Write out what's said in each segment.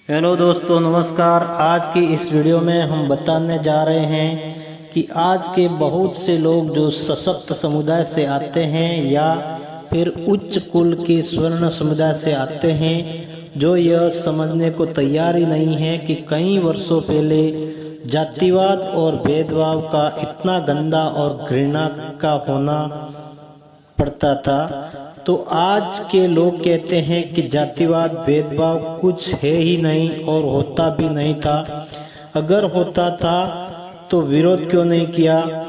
Hello दोस्तों, नमस्कार। आज की इस वीडियो में हम बताने जा रहे हैं कि आज के बहुत से लोग जो सशक्त समुदाय से आते हैं या फिर उच्च कुल के स्वर्ण समुदाय से आते हैं, जो यह समझने को तैयार ही नहीं है कि कई वर्षों पहले जातिवाद और भेदभाव का इतना गंदा और घृणा का होना पड़ता था। तो आज के लोग कहते हैं कि जातिवाद भेदभाव कुछ है ही नहीं और होता भी नहीं था। अगर होता था तो विरोध क्यों नहीं किया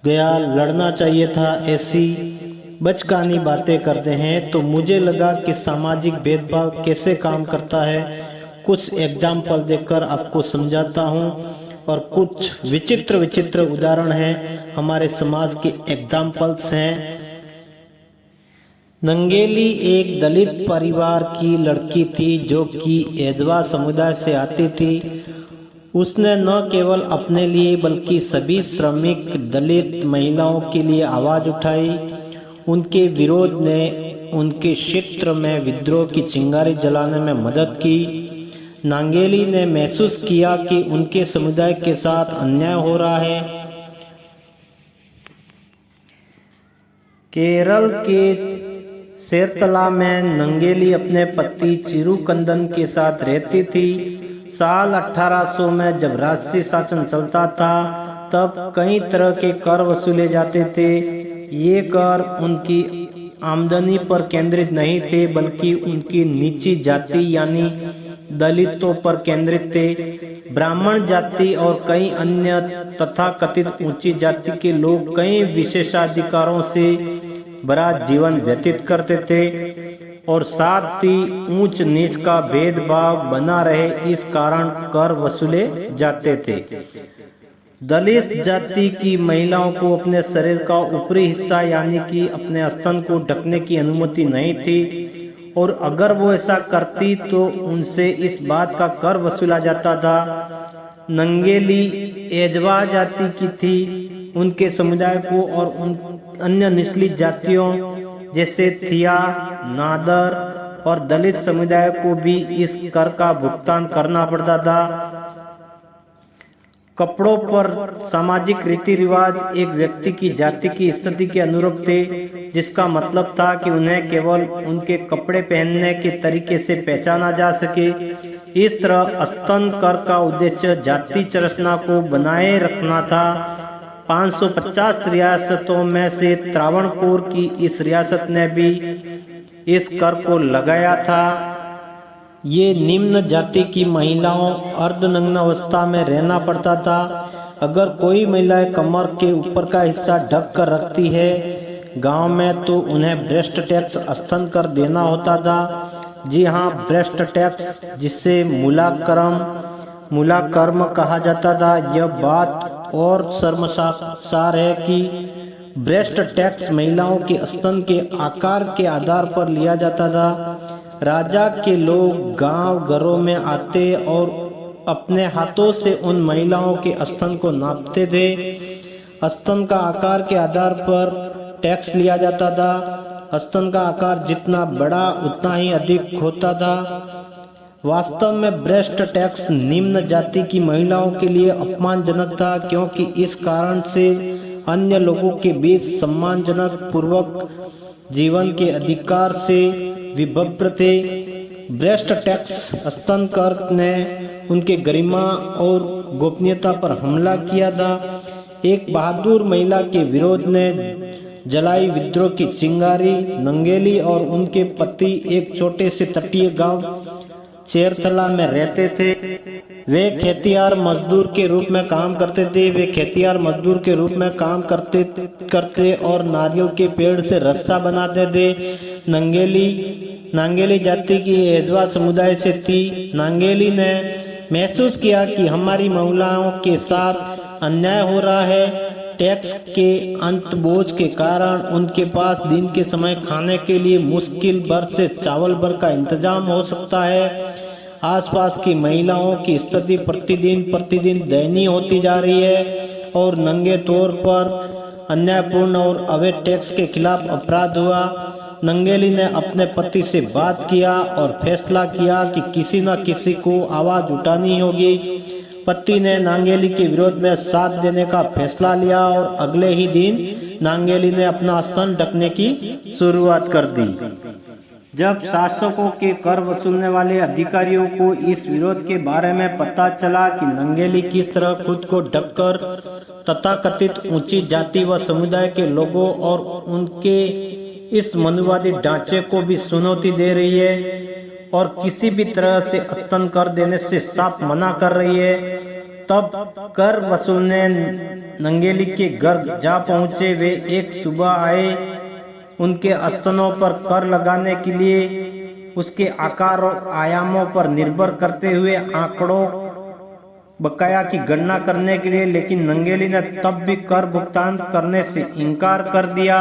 गया, लड़ना चाहिए था, ऐसी बचकानी बातें करते हैं। तो मुझे लगा कि सामाजिक भेदभाव कैसे काम करता है, कुछ एग्जाम्पल देकर आपको समझाता हूँ। और कुछ विचित्र विचित्र उदाहरण हैं, हमारे समाज के एग्जाम्पल्स हैं। नंगेली एक दलित परिवार की लड़की थी जो कि एजवा समुदाय से आती थी। उसने न केवल अपने लिए बल्कि सभी श्रमिक दलित महिलाओं के लिए आवाज़ उठाई। उनके विरोध ने उनके क्षेत्र में विद्रोह की चिंगारी जलाने में मदद की। नांगेली ने महसूस किया कि उनके समुदाय के साथ अन्याय हो रहा है। केरल के सेरतला में नंगेली अपने पति चिरुकंदन के साथ रहती थी। साल 1800 में जब राजसी शासन चलता था तब कई तरह के कर वसूले जाते थे। ये कर उनकी आमदनी पर केंद्रित नहीं थे बल्कि उनकी निची जाति यानी दलितों पर केंद्रित थे। ब्राह्मण जाति और कई अन्य तथाकथित ऊंची जाति के लोग कई विशेषाधिकारों से भरा जीवन व्यतीत करते थे और साथ ही ऊंच नीच का भेदभाव बना रहे, इस कारण कर वसूले जाते थे। दलित जाति की महिलाओं को अपने शरीर का ऊपरी हिस्सा यानी कि अपने स्तन को ढकने की अनुमति नहीं थी और अगर वो ऐसा करती तो उनसे इस बात का कर वसूला जाता था। नंगेली एजवा जाति की थी। उनके समुदाय को और उन अन्य निचली जातियों जैसे थिया, नादर और दलित समुदाय को भी इस कर का भुगतान करना पड़ता था। कपड़ों पर सामाजिक रीति रिवाज एक व्यक्ति की जाति की स्थिति के अनुरूप थे, जिसका मतलब था कि उन्हें केवल उनके कपड़े पहनने के तरीके से पहचाना जा सके। इस तरह स्तन कर का उद्देश्य जाति संरचना को बनाए रखना था। 550 रियासतों में से त्रावणकोर की इस रियासत ने भी इस कर को लगाया था। ये निम्न जाति की महिलाओं अर्धनग्न अवस्था में रहना पड़ता था। अगर कोई महिलाएं कमर के ऊपर का हिस्सा ढक कर रखती है गांव में तो उन्हें ब्रेस्ट टैक्स स्तन कर देना होता था। जी हाँ, ब्रेस्ट टैक्स, जिसे मूलाकर्म कहा जाता था। यह बात और शर्मसार है कि ब्रेस्ट टैक्स महिलाओं के स्तन के आकार के आधार पर लिया जाता था। राजा के लोग गांव घरों में आते और अपने हाथों से उन महिलाओं के स्तन को नापते थे। स्तन का आकार के आधार पर टैक्स लिया जाता था। स्तन का आकार जितना बड़ा उतना ही अधिक होता था। वास्तव में ब्रेस्ट टैक्स निम्न जाति की महिलाओं के लिए अपमानजनक था, क्योंकि इस कारण से अन्य लोगों के बीच सम्मानजनक पूर्वक जीवन के अधिकार से विभद्र थे। ब्रेस्ट टैक्स स्तन कर ने उनके गरिमा और गोपनीयता पर हमला किया था। एक बहादुर महिला के विरोध ने जलाई विद्रोह की चिंगारी। नंगेली और उनके पति एक छोटे से तटीय गांव चेरतला में रहते थे। वे खेतियार मजदूर के रूप में काम करते और नारियल के पेड़ से रस्सा बनाते थे। नांगेली जाति की एजवा समुदाय से थी। नांगेली ने महसूस किया कि हमारी महिलाओं के साथ अन्याय हो रहा है। टैक्स के अंत बोझ के कारण उनके पास दिन के समय खाने के लिए मुश्किल भर से चावल भर का इंतजाम हो सकता है। आसपास की महिलाओं की स्थिति प्रतिदिन दयनीय होती जा रही है और नंगे तौर पर अन्यायपूर्ण और अवैध टैक्स के खिलाफ अपराध हुआ। नंगेली ने अपने पति से बात किया और फैसला किया कि किसी न किसी को आवाज उठानी होगी। पति ने नांगेली के विरोध में साथ देने का फैसला लिया और अगले ही दिन नांगेली ने अपना स्तन ढकने की शुरुआत कर दी। जब शासकों के कर वसूलने वाले अधिकारियों को इस विरोध के बारे में पता चला कि नंगेली किस तरह खुद को ढककर तथाकथित ऊंची जाति व समुदाय के लोगों और उनके इस मनुवादी ढांचे को भी चुनौती दे रही है और किसी भी तरह से स्तन कर देने से साफ मना कर रही है, तब कर वसूलने नंगेली के घर जा पहुंचे। वे एक सुबह आए। उनके स्तनों पर कर लगाने के लिए उसके आकार और आयामों पर निर्भर करते हुए आंकड़ों बकाया की गणना करने के लिए, लेकिन नंगेली ने तब भी कर भुगतान करने से इनकार कर दिया।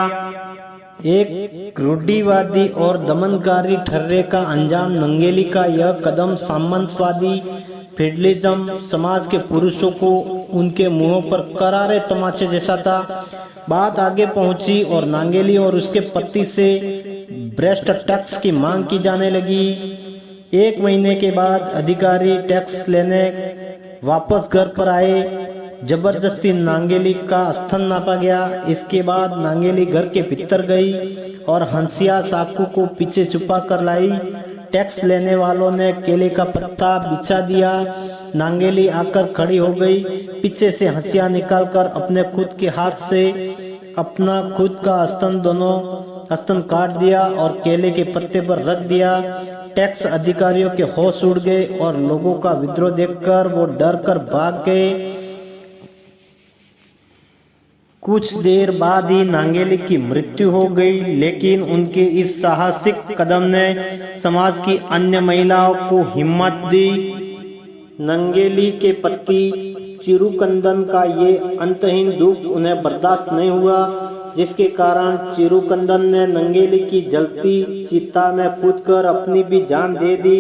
एक रूढ़िवादी और दमनकारी ठर्रे का अंजाम नंगेली का यह कदम सामंतवादी फेडरलिज्म समाज के पुरुषों को उनके मुंहों पर करारे तमाचे जैसा था। बात आगे पहुंची और नांगेली और उसके पति से ब्रेस्ट टैक्स की मांग की जाने लगी। 1 महीने के बाद अधिकारी टैक्स लेने वापस घर पर आए। जबरदस्ती नांगेली का स्तन नापा गया। इसके बाद नांगेली घर के भीतर गई और हंसिया साकू को पीछे छुपा कर लाई। टैक्स लेने वालों ने केले का पत्ता बिछा दिया। नांगेली आकर खड़ी हो गई। पीछे से हंसिया निकालकर अपने खुद के हाथ से अपना खुद का दोनों स्तन काट दिया और केले के पत्ते पर रख दिया। टैक्स अधिकारियों के होश उड़ गए और लोगों का विद्रोह देखकर वो डर कर भाग गए। कुछ देर बाद ही नांगेली की मृत्यु हो गई, लेकिन उनके इस साहसिक कदम ने समाज की अन्य महिलाओं को हिम्मत दी। नंगेली के पति चिरुकंदन का ये अंतहीन दुख उन्हें बर्दाश्त नहीं हुआ, जिसके कारण चिरुकंदन ने नंगेली की जलती चिता में कूदकर अपनी भी जान दे दी।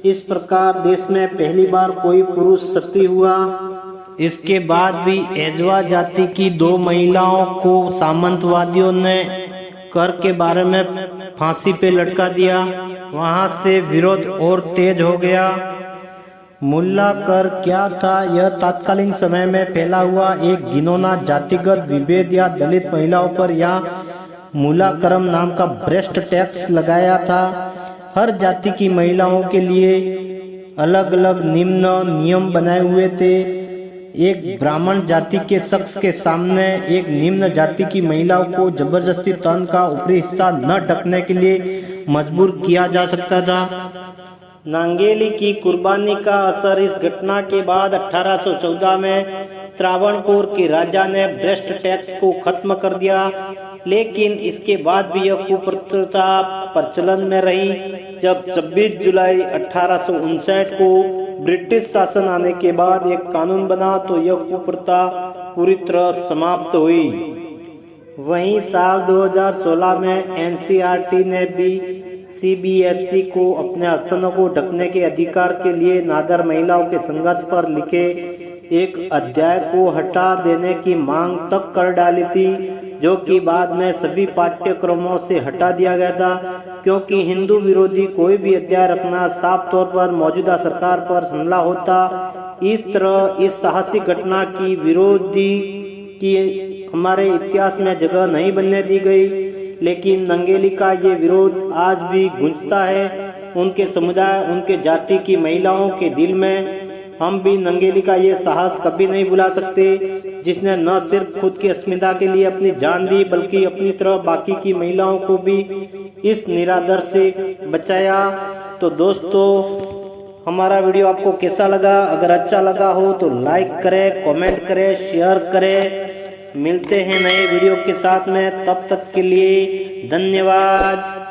इस प्रकार देश में पहली बार कोई पुरुष सती हुआ। इसके बाद भी एजवा जाति की 2 महिलाओं को सामंतवादियों ने कर के बारे में फांसी पे लटका दिया। वहां से विरोध और तेज हो गया। मुल्ला कर क्या था? यह तत्कालीन समय में फैला हुआ एक घिनौना जातिगत विभेद या दलित महिलाओं पर या मूलाकरम नाम का ब्रेस्ट टैक्स लगाया था। हर जाति की महिलाओं के लिए अलग अलग निम्न नियम बनाए हुए थे। एक ब्राह्मण जाति के शख्स के सामने एक निम्न जाति की महिलाओं को जबरदस्ती तन का ऊपरी हिस्सा न ढकने के लिए मजबूर किया जा सकता था। नांगेली की कुर्बानी का असर इस घटना के बाद 1814 में त्रावणकोर के राजा ने ब्रेस्ट टैक्स को खत्म कर दिया, लेकिन इसके बाद भी यह कुप्रथा प्रचलन में रही। जब 26 जुलाई 1859 को ब्रिटिश शासन आने के बाद एक कानून बना तो यह कुप्रथा पूरी तरह समाप्त हुई। वहीं साल 2016 में एनसीईआरटी ने भी सीबीएसई को अपने स्तनों को ढकने के अधिकार के लिए नादर महिलाओं के संघर्ष पर लिखे एक अध्याय को हटा देने की मांग तक कर डाली थी, जो कि बाद में सभी पाठ्यक्रमों से हटा दिया गया था, क्योंकि हिंदू विरोधी कोई भी अध्याय रखना साफ तौर पर मौजूदा सरकार पर हमला होता। इस तरह इस साहसिक घटना की विरोधी की हमारे इतिहास में जगह नहीं बनने दी गई, लेकिन नंगेली का ये विरोध आज भी गूंजता है उनके समुदाय, उनके जाति की महिलाओं के दिल में। हम भी नंगेली का ये साहस कभी नहीं भुला सकते, जिसने न सिर्फ खुद की अस्मिता के लिए अपनी जान दी, बल्कि अपनी तरह बाकी की महिलाओं को भी इस निरादर से बचाया। तो दोस्तों, हमारा वीडियो आपको कैसा लगा? अगर अच्छा लगा हो तो लाइक करें, कमेंट करें, शेयर करें। मिलते हैं नए वीडियो के साथ में, तब तक के लिए धन्यवाद।